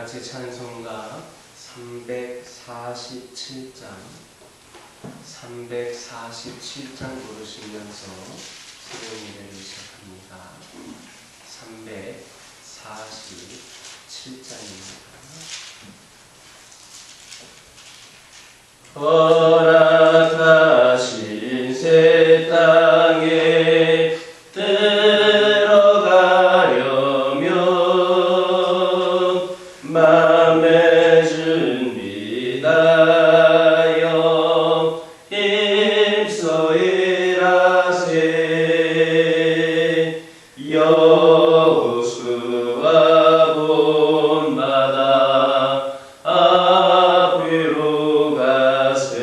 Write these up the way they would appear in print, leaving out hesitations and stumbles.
같이 찬송가 347장 부르시면서 수요 예배를 시작합니다. 347장입니다. 허락하신 새 땅에 들어가려면 맘의 준비하여 힘써이라세. 여호수아 본바다 앞으로 가세.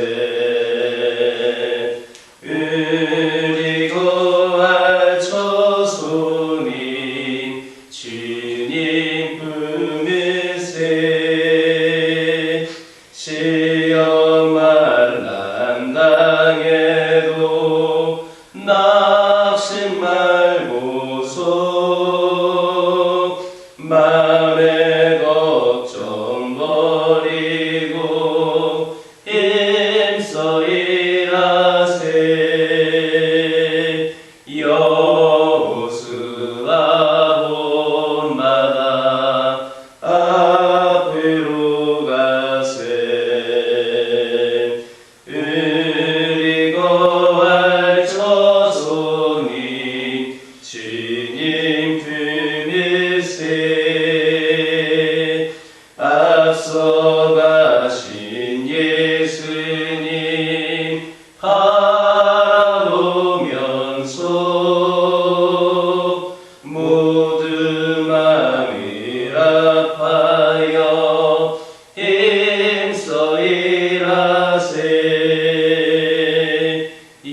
그리고 알초소니 주님 품으세. 시험 만난 당해도 낙심 말고서 맘의 걱정 버리고 힘써이라세. 여호수아 본바다 앞으로 가세. 그리고 알초소니 주님 품으세. 앞서 가신 예수님 바라보면서 모든 마음을 아파여 힘써이라세.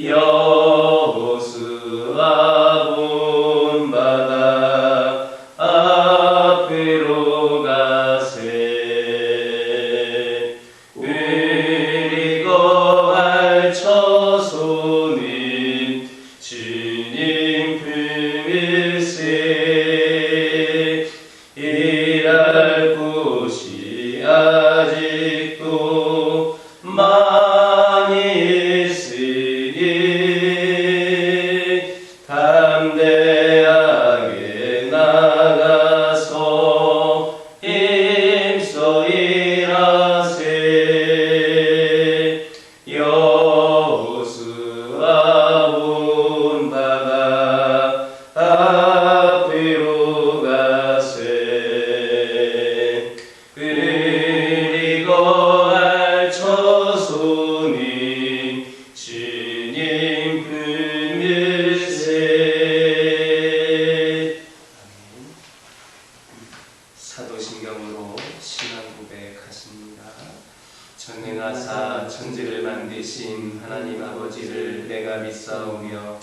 여호수아 본바다 앞으로 가세. 그리고 알초소는 주님 품으세. 일할 곳이 아직도 많이 있으니 담대하게 나가서 힘써이라세. 여호수아 본바다 앞으로 가세. 그리고 알초소니 주님 품으세. 사도신경으로 신앙 고백하십니다. 전능하사 천지를 만드신 하나님 아버지를 내가 믿사오며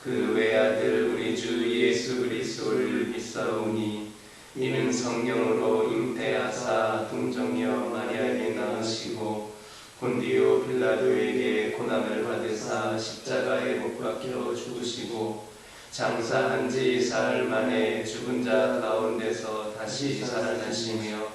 그 외아들 우리 주 예수 그리스도를 믿사오니 이는 성령으로 잉태하사 동정녀 마리아에게 낳으시고 본디오 빌라도에게 고난을 받으사 십자가에 못 박혀 죽으시고 장사한 지 사흘 만에 죽은 자 가운데서 다시 살아나시며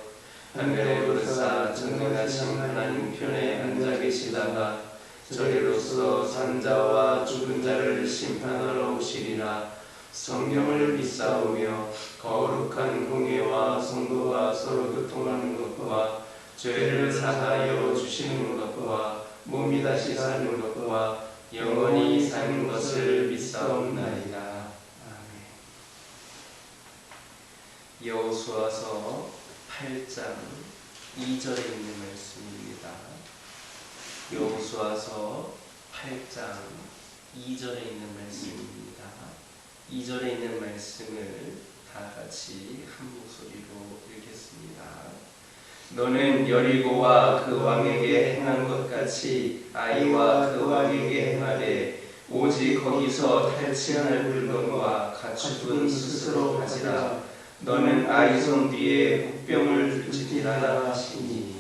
하늘에 오르사 전능하신 하나님 편에 앉아 계시다가 저리로서 산자와 죽은 자를 심판하러 오시리라. 성경을 믿사오며 거룩한 공예와 성도와 서로 교통하는 것과 죄를 사하여 주시는 것과 몸이 다시 사는 것과 영원히 사는 것을 믿사옵나이다. 아멘. 여호수아서 8장 2절에 있는 말씀입니다. 여호수아서 8장 2절에 있는 말씀입니다. 2절에 있는 말씀을 다 같이 한 목소리로 읽겠습니다. 너는 여리고와 그 왕에게 행한 것 같이 아이와 그 왕에게 행하되 오직 거기서 탈취할 물건과 가축은 스스로 가지라. 너는 아이 손 뒤에 국병을 둘지니라 하시니.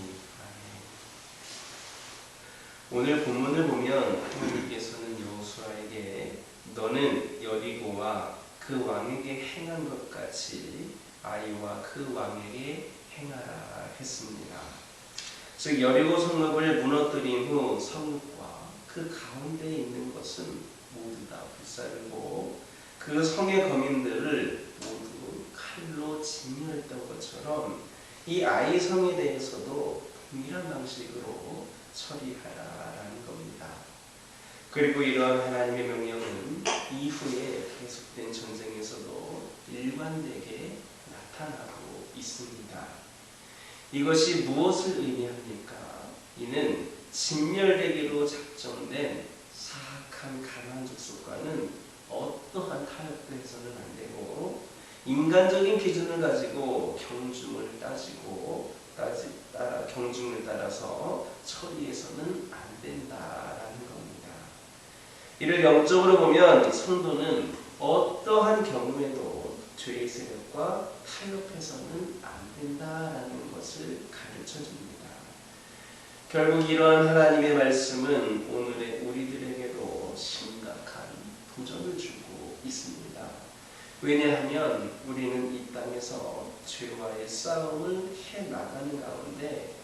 오늘 본문을 보면 하나님께서는 여호수아에게 너는 여리고와 그 왕에게 행한 것 같이 아이와 그 왕에게 행하라 했습니다. 즉 여리고 성읍을 무너뜨린 후 성읍과 그 가운데에 있는 것은 모두 다 불사르고 그 성의 거민들을 모두 칼로 진멸했던 것처럼 이 아이 성에 대해서도 동일한 방식으로 처리하라라는 겁니다. 그리고 이러한 하나님의 명령은 이후에 계속된 전쟁에서도 일관되게 나타나고 있습니다. 이것이 무엇을 의미합니까? 이는 진멸되기로 작정된 사악한 가나안 족속과는 어떠한 타협도 해서는 안 되고 인간적인 기준을 가지고 경중을 따지고 경중을 따라서 처리해서는 안 된다라는 겁니다. 이를 영적으로 보면 성도는 어떠한 경우에도 죄의 세력과 타협해서는 안 된다라는 것을 가르쳐 줍니다. 결국 이러한 하나님의 말씀은 오늘의 우리들에게도 심각한 도전을 주고 있습니다. 왜냐하면 우리는 이 땅에서 죄와의 싸움을 해나가는 가운데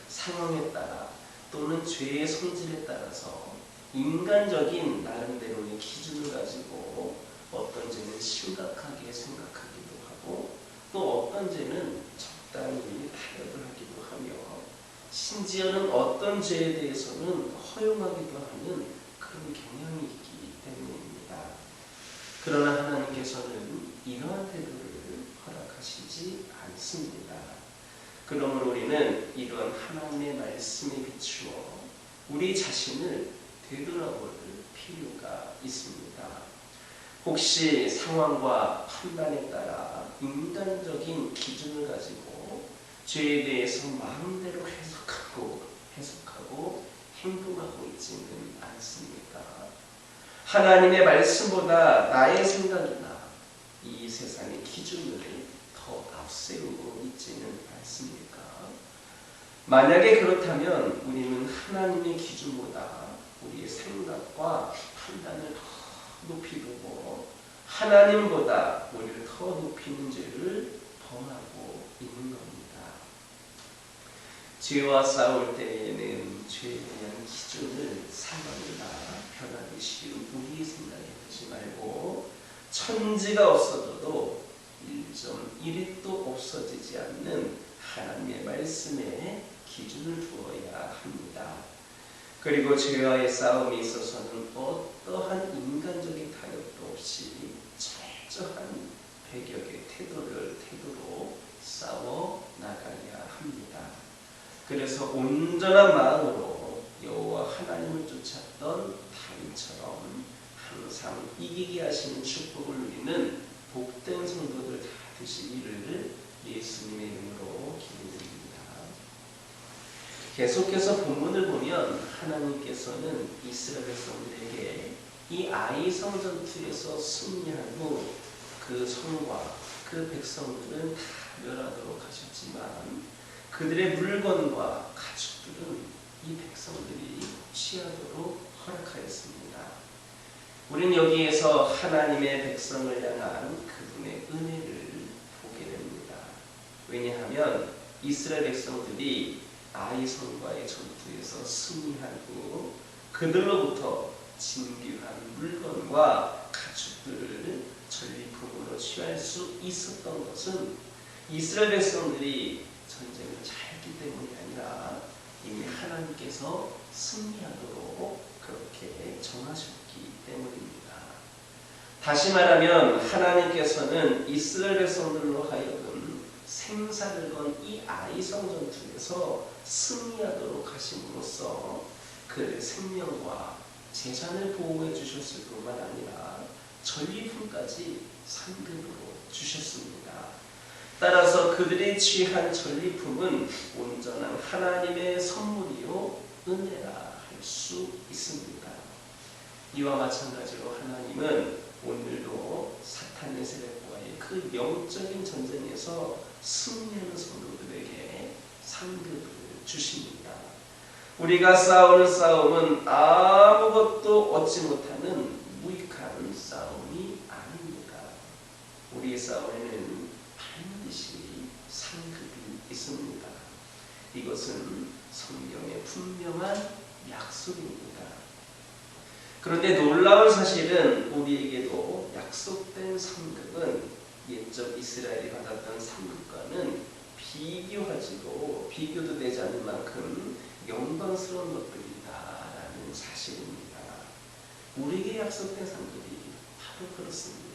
상황에 따라 또는 죄의 성질에 따라서 인간적인 나름대로의 기준을 가지고 어떤 죄는 심각하게 생각하기도 하고 또 어떤 죄는 적당히 타협을 하기도 하며 심지어는 어떤 죄에 대해서는 허용하기도 하는 그런 경향이 있기 때문입니다. 그러나 하나님께서는 이러한 태도를 허락하시지 않습니다. 그러므로 우리는 이러한 하나님의 말씀에 비추어 우리 자신을 되돌아볼 필요가 있습니다. 혹시 상황과 판단에 따라 인간적인 기준을 가지고 죄에 대해서 마음대로 해석하고 행동하고 있지는 않습니까? 하나님의 말씀보다 나의 생각이나 이 세상의 기준을 더 앞세우고 있지는 않습니까? 만약에 그렇다면 우리는 하나님의 기준보다 우리의 생각과 판단을 더 높이 두고 하나님보다 우리를 더 높이는 죄를 범하고 있는 겁니다. 죄와 싸울 때에는 죄에 대한 기준을 상관이나 변하기 쉬운 우리의 생각에 두지 말고 천지가 없어져도 1.1도 없어지지 않는 하나님의 말씀에 기준을 두어야 합니다. 그리고 죄와의 싸움에 있어서는 어떠한 인간적인 타협도 없이 철저한 배격의 태도로 싸워 나가야 합니다. 그래서 온전한 마음으로 여호와 하나님을 쫓았던 다윗처럼 항상 이기게 하시는 축복을 누리는 복된 성도들 다 되시기를 예수님의 이름으로 기도드립니다. 계속해서 본문을 보면 하나님께서는 이스라엘 백성들에게 이 아이성 전투에서 승리한 후 그 성과 그 백성들은 다 멸하도록 하셨지만 그들의 물건과 가축들은 이 백성들이 취하도록 허락하였습니다. 우리는 여기에서 하나님의 백성을 향한 그분의 은혜를 보게 됩니다. 왜냐하면 이스라엘 백성들이 아이성과의 전투에서 승리한 후 그들로부터 진귀한 물건과 가축들을 전리품으로 취할 수 있었던 것은 이스라엘 백성들이 전쟁을 잘했기 때문이 아니라 이미 하나님께서 승리하도록 그렇게 정하셨기 때문입니다. 다시 말하면 하나님께서는 이스라엘 백성들로 하여금 생사를 건 이 아이성 전투에서 승리하도록 하심으로써 그들의 생명과 재산을 보호해 주셨을 뿐만 아니라 전리품까지 상급으로 주셨습니다. 따라서 그들이 취한 전리품은 온전한 하나님의 선물이요 은혜라 할 수 있습니다. 이와 마찬가지로 하나님은 오늘도 사탄의 세력과의 그 영적인 전쟁에서 승리하는 성도들에게 상급을 주십니다. 우리가 싸우는 싸움은 아무것도 얻지 못하는 무익한 싸움이 아닙니다. 우리의 싸움에는 이것은 성경의 분명한 약속입니다. 그런데 놀라운 사실은 우리에게도 약속된 상급은 옛적 이스라엘이 받았던 상급과는 비교도 되지 않을 만큼 영광스러운 것들이다라는 사실입니다. 우리에게 약속된 상급이 바로 그렇습니다.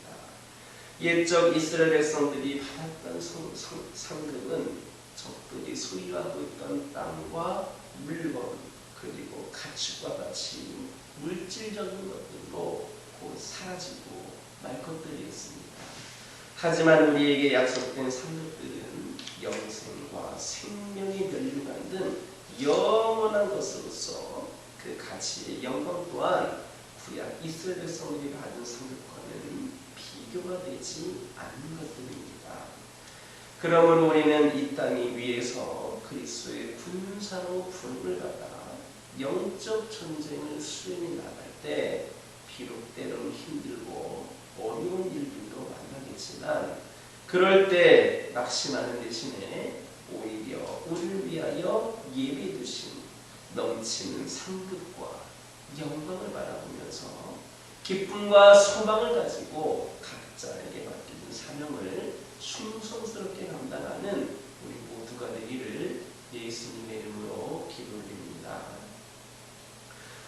옛적 이스라엘 백성들이 받았던 상급은 적들이 소유하고 있던 땅과 물건 그리고 가축과 같이 물질적인 것들로 곧 사라지고 말 것들이었습니다. 하지만 우리에게 약속된 상급들은 영생과 생명의 멸류관 등 영원한 것으로서 그 가치의 영광 또한 구약 이스라엘 백성들이 받은 상급과는 비교가 되지 않는 것들입니다. 그러므로 우리는 이 땅 위에서 그리스도의 군사로 부름을 받아 영적 전쟁을 수행해 나갈 때 비록 때로는 힘들고 어려운 일들도 만나겠지만 그럴 때 낙심하는 대신에 오히려 우리를 위하여 예비해 두신 넘치는 상급과 영광을 바라보면서 기쁨과 소망을 가지고 각자에게 맡긴 사명을 충성스럽게 감당하는 우리 모두가 되기를 예수님의 이름으로 기도드립니다.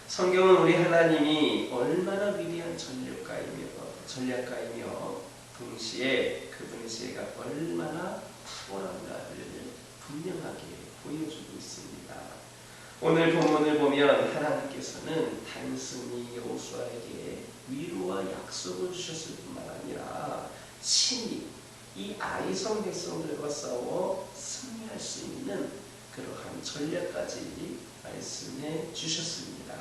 성경은 우리 하나님이 얼마나 위대한 전략가이며 동시에 그분의 지혜가 얼마나 탁월한가를 분명하게 보여주고 있습니다. 오늘 본문을 보면 하나님께서는 단순히 여호수아에게 위로와 약속을 주셨을 뿐만 아니라 친히 이 아이성 백성들과 싸워 승리할 수 있는 그러한 전략까지 말씀해 주셨습니다.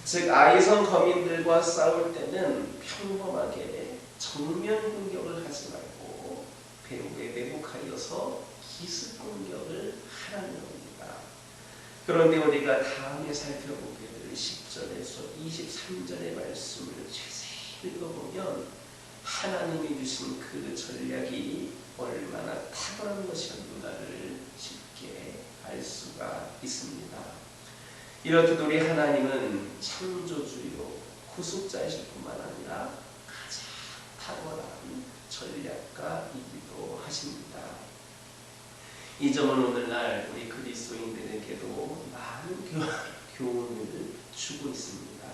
즉 아이성 거민들과 싸울 때는 평범하게 정면 공격을 하지 말고 배후에 매복하여서 기습 공격을 하라는 겁니다. 그런데 우리가 다음에 살펴보게 될 10절에서 23절의 말씀을 자세히 읽어보면 하나님이 주신 그 전략이 얼마나 탁월한 것이었는가를 쉽게 알 수가 있습니다. 이렇듯 우리 하나님은 창조주요 구속자이실 뿐만 아니라 가장 탁월한 전략가이기도 하십니다. 이 점은 오늘날 우리 그리스도인들에게도 많은 교훈을 주고 있습니다.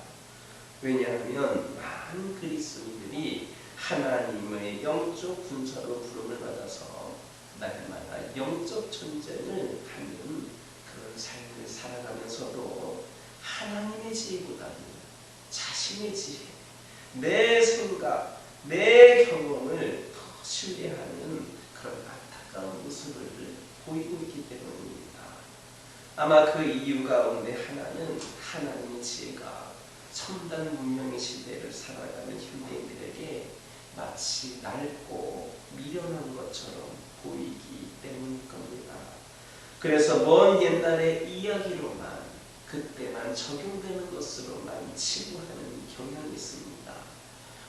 왜냐하면 많은 그리스도인들이 하나님의 영적 군사로 부름을 받아서 날마다 영적 전쟁을 하는 그런 삶을 살아가면서도 하나님의 지혜보다는 자신의 지혜, 내 생각, 내 경험을 더 신뢰하는 그런 안타까운 모습을 보이고 있기 때문입니다. 아마 그 이유 가운데 하나는 하나님의 지혜가 첨단 문명의 시대를 살아가는 현대인들에게 마치 낡고 미련한 것처럼 보이기 때문일 겁니다. 그래서 먼 옛날의 이야기로만 그때만 적용되는 것으로만 치부하는 경향이 있습니다.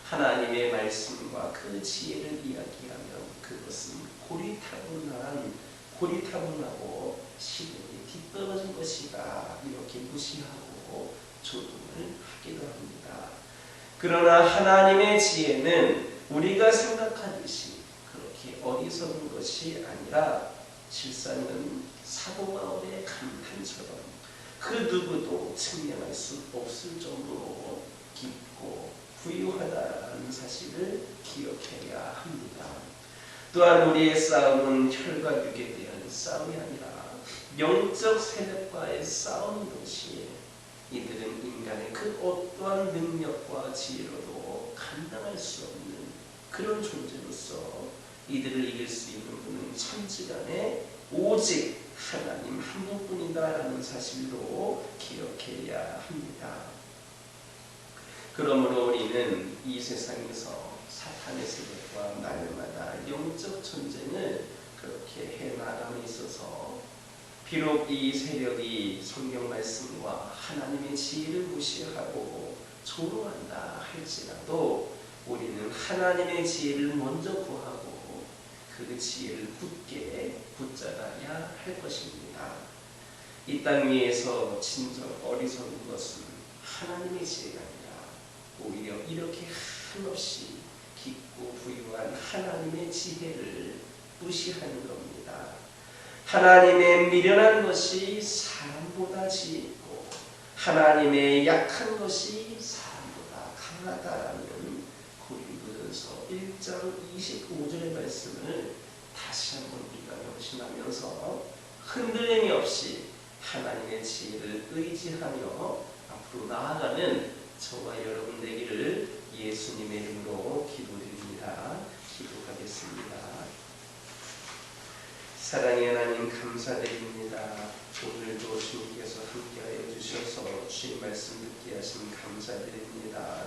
하나님의 말씀과 그 지혜를 이야기하면 그것은 고리타분하고 시대에 뒤떨어진 것이다 이렇게 무시하고 조롱을 하기도 합니다. 그러나 하나님의 지혜는 우리가 생각하듯이 그렇게 어리석은 것이 아니라 실상은 사도 바울의 감탄처럼 그 누구도 측량할 수 없을 정도로 깊고 부유하다는 사실을 기억해야 합니다. 또한 우리의 싸움은 혈과 육에 대한 싸움이 아니라 영적 세력과의 싸움인 것이 이들은 인간의 그 어떠한 능력과 지혜로도 감당할 수 없는 그런 존재로서 이들을 이길 수 있는 분은 천지간에 오직 하나님 한 분뿐이다라는 사실로 기억해야 합니다. 그러므로 우리는 이 세상에서 사탄의 세력과 날마다 영적 전쟁을 그렇게 해나감에 있어서 비록 이 세력이 성경 말씀과 하나님의 지혜를 무시하고 조롱한다 할지라도 우리는 하나님의 지혜를 먼저 구하고 그 지혜를 굳게 붙잡아야 할 것입니다. 이 땅 위에서 진정 어리석은 것은 하나님의 지혜가 아니라 오히려 이렇게 한없이 깊고 부유한 하나님의 지혜를 무시하는 겁니다. 하나님의 미련한 것이 사람보다 지혜 있고 하나님의 약한 것이 사람보다 강하다라는 고린도전서 1장 25절의 말씀을 다시 한번 우리가 명심하면서 흔들림이 없이 하나님의 지혜를 의지하며 앞으로 나아가는 저와 여러분 되기를 예수님의 이름으로 기도드립니다. 기도하겠습니다. 사랑의 하나님 감사드립니다. 오늘도 주님께서 함께하여 주셔서 주님 말씀 듣게 하심 감사드립니다.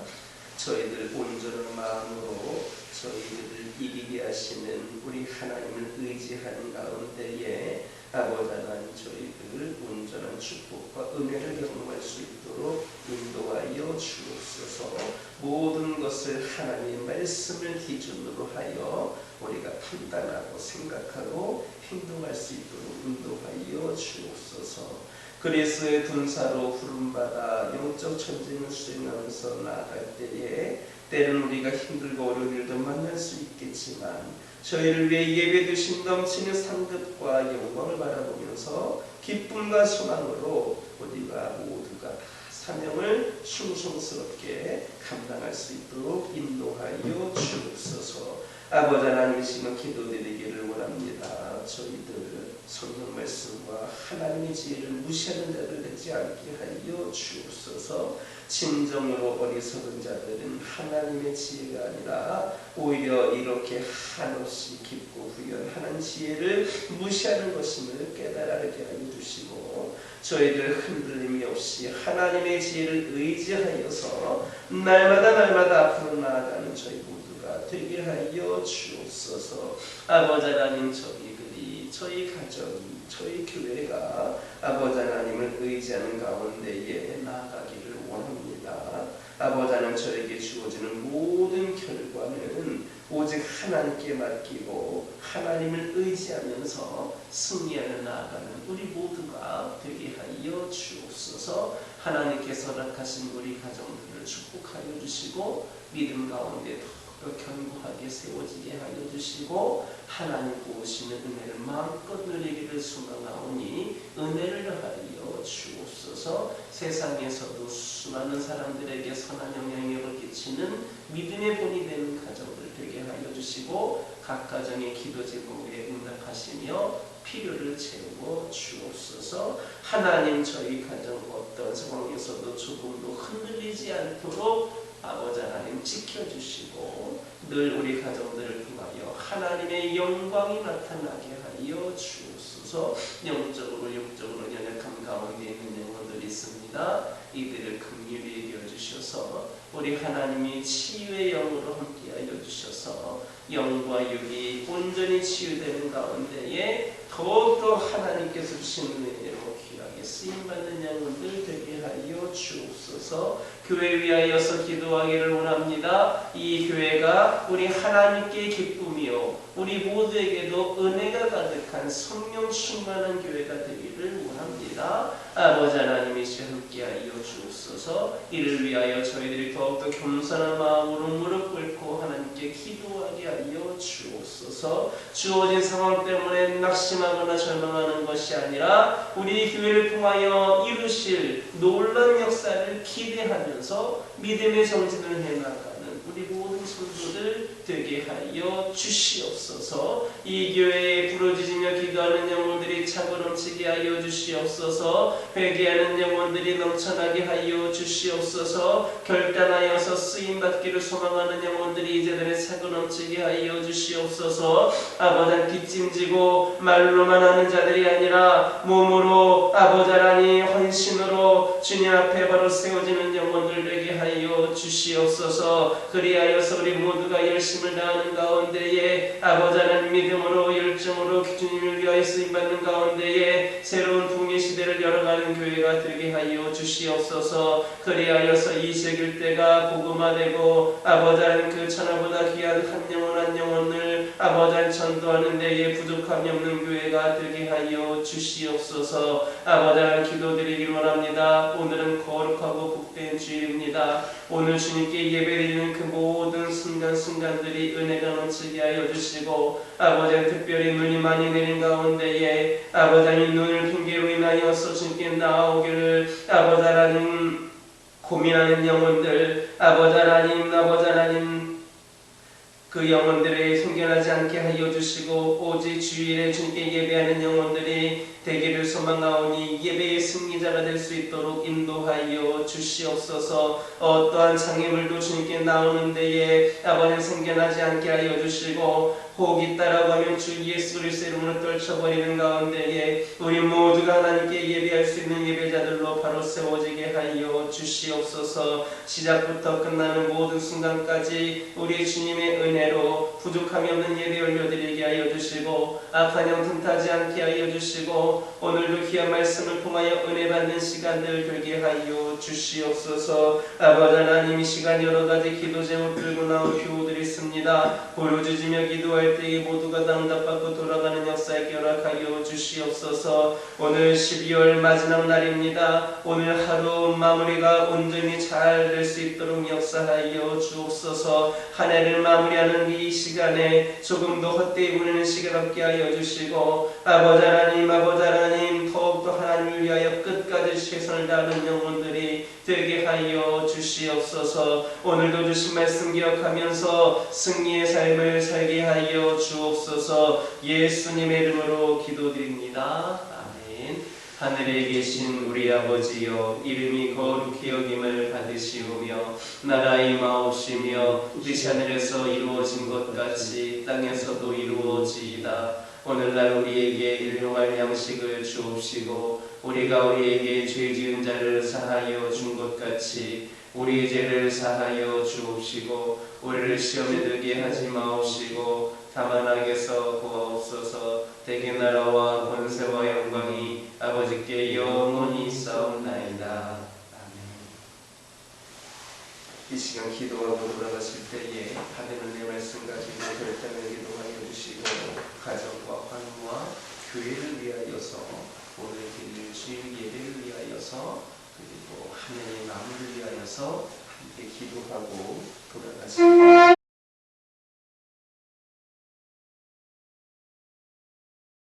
저희들 온전한 마음으로 저희들을 이기게 하시는 우리 하나님을 의지하는 가운데에 아버지 하나님 저희들 온전한 축복과 은혜를 경험할 수 있도록 인도하여 주옵소서. 모든 것을 하나님의 말씀을 기준으로 하여 우리가 판단하고 생각하고 행동할 수 있도록 인도하여 주옵소서. 그리스도의 군사로 부름받아 영적 전쟁을 수행하면서 나아갈 때에 때는 우리가 힘들고 어려운 일도 만날 수 있겠지만 저희를 위해 예배 주신 넘치는 상급과 영광을 바라보면서 기쁨과 소망으로 우리가 모두가 다 사명을 충성스럽게 감당할 수 있도록 인도하여 주옵소서. 아버지 하나님이시면 기도드리기를 원합니다. 저희들 성경 말씀과 하나님의 지혜를 무시하는 자들 되지 않게 하여 주옵소서. 진정으로 어리석은 자들은 하나님의 지혜가 아니라 오히려 이렇게 한없이 깊고 부연한 지혜를 무시하는 것임을 깨달게 하여 주시고 저희들 흔들림이 없이 하나님의 지혜를 의지하여서 날마다 앞으로 나아가는 저희 모두가 되게 하여 주옵소서. 아버지 하나님 저희들이 저희 가정이 저희 교회가 아버지 하나님을 의지하는 가운데에 나아가기를 원합니다. 아버지 하나님 저에게 주어지는 모든 결과는 오직 하나님께 맡기고 하나님을 의지하면서 승리하며 나아가는 우리 모두가 되게 하여 주옵소서. 하나님께서 허락하신 우리 가정들을 축복하여 주시고 믿음 가운데 견고하게 세워지게 하여 주시고 하나님 보시는 은혜를 마음껏 누리기를 소망하오니 은혜를 하여 주옵소서. 세상에서도 수많은 사람들에게 선한 영향력을 끼치는 믿음의 본이 되는 가정들 되게 하여 주시고 각 가정의 기도 제목에 응답하시며 필요를 채우고 주옵소서. 하나님 저희 가정 어떤 상황에서도 조금도 흔들리지 않도록 아버지 하나님 지켜주시고 늘 우리 가정들을 통하여 하나님의 영광이 나타나게 하여 주옵소서. 영적으로 육적으로 연약한 가운데 있는 영혼들이 있습니다. 이들을 긍휼히 여겨주셔서 우리 하나님이 치유의 영으로 함께하여 주셔서 영과 육이 온전히 치유되는 가운데에 더욱더 하나님께서 주신 은혜로 귀하게 쓰임받는 영혼들 되게 하여 주옵소서. 교회 위하여서 기도하기를 원합니다. 이 교회가 우리 하나님께 기쁨이요 우리 모두에게도 은혜가 가득한 성령 충만한 교회가 되기를 원합니다. 아버지 하나님이시 함께하여 주옵소서. 이를 위하여 저희들이 더욱더 겸손한 마음으로 무릎 꿇고 하나님께 기도하게 하여 주옵소서. 주어진 상황 때문에 낙심하거나 절망하는 것이 아니라 우리 교회를 통하여 이루실 놀라운 역사를 기대하면서 믿음의 정진을 해나가는 우리 모든 성도들 되게 하여 주시옵소서. 이 교회에 부르짖으며 기도하는 영혼들이 차고 넘치게 하여 주시옵소서. 회개하는 영혼들이 넘쳐나게 하여 주시옵소서. 결단하여서 쓰임받기를 소망하는 영혼들이 이제들의 차고 넘치게 하여 주시옵소서. 아버지 뒷짐지고 말로만 하는 자들이 아니라 몸으로 아버지 하나님 헌신으로 주님 앞에 바로 세워지는 영혼들 되게 하여 주시옵소서. 그리하여서 우리 모두가 열심을 다하는 가운데에 아버지 하나님 믿음으로 열정으로 주님을 위하여 쓰임받는 가운데에 새로운 부흥의 시대를 열어가는 교회가 되게 하여 주시옵소서. 그리하여서 이 세길 때가 복음화되고 아버지 하나님 그 천하보다 귀한 한 영혼 한 영혼을 아버지 전도하는 데에 부족함이 없는 교회가 되게 하여 주시옵소서. 아버지 기도드리기를 원합니다. 오늘은 거룩하고 복된 주일입니다. 오늘 주님께 예배드리는 그 모든 순간순간들이 은혜가 넘치게 하여 주시고 아버지 특별히 눈이 많이 내린 가운데에 아버지 눈을 핑계로 인하여서 주님께 나오기를 아버지 하나님 고민하는 영혼들 아버지 하나님 그 영혼들이 생겨나지 않게 하여 주시고 오직 주일에 주님께 예배하는 영혼들이 되기를 소망하오니 예배의 승리자가 될 수 있도록 인도하여 주시옵소서. 어떠한 장애물도 주님께 나오는 데에 아버지 생겨나지 않게 하여 주시고 혹 있다라고 하면 주 예수 그리스도의 이름으로 떨쳐버리는 가운데에 우리 모두가 하나님께 예배할 수 있는 예배자들로 바로 세워지게 하여 주시옵소서. 시작부터 끝나는 모든 순간까지 우리 주님의 은혜로 부족함이 없는 예배 올려드리게 하여 주시고 악한 영 틈타지 않게 하여 주시고 오늘도 귀한 말씀을 통하여 은혜 받는 시간들 되게 하여 주시옵소서. 아버지 하나님 이 시간 여러 가지 기도 제목 들고 나온 교우들이 있습니다. 부르짖으며 기도할 때에 모두가 응답받고 돌아가는 역사에 허락하여 주시옵소서. 오늘 12월 마지막 날입니다. 오늘 하루 마무리가 온전히 잘 될 수 있도록 역사하여 주옵소서. 한 해를 마무리하는 이 시간에 조금 더 헛되이 보내는 시간 없게 하여 주시고 아버지 하나님 더욱더 하나님을 위하여 끝까지 최선을 다하는 영혼들이 되게 하여 주시옵소서. 오늘도 주신 말씀 기억하면서 승리의 삶을 살게 하여 주옵소서. 예수님의 이름으로 기도드립니다. 아멘. 하늘에 계신 우리 아버지여 이름이 거룩히 여김을 받으시오며 나라 임하옵시며 뜻이 하늘에서 이루어진 것 같이 땅에서도 이루어지이다. 오늘날 우리에게 일용할 양식을 주옵시고 우리가 우리에게 죄 지은 자를 사하여 준 것 같이 우리의 죄를 사하여 주옵시고 우리를 시험에 들게 하지 마옵시고 다만 악에서 구하옵소서. 대개 나라와 권세와 영광이 아버지께 영원히 있사옵나이다. 아멘. 이 시간 기도하고 돌아가실 때에 받은 은혜 말씀 가지고 결단을 기도하여 주시고 가정과 환우와 교회를 위하여서 오늘 드릴 주일 예배를 위하여서 그리고 한 해의 마무리를 위하여서 함께 기도하고 돌아가십니다.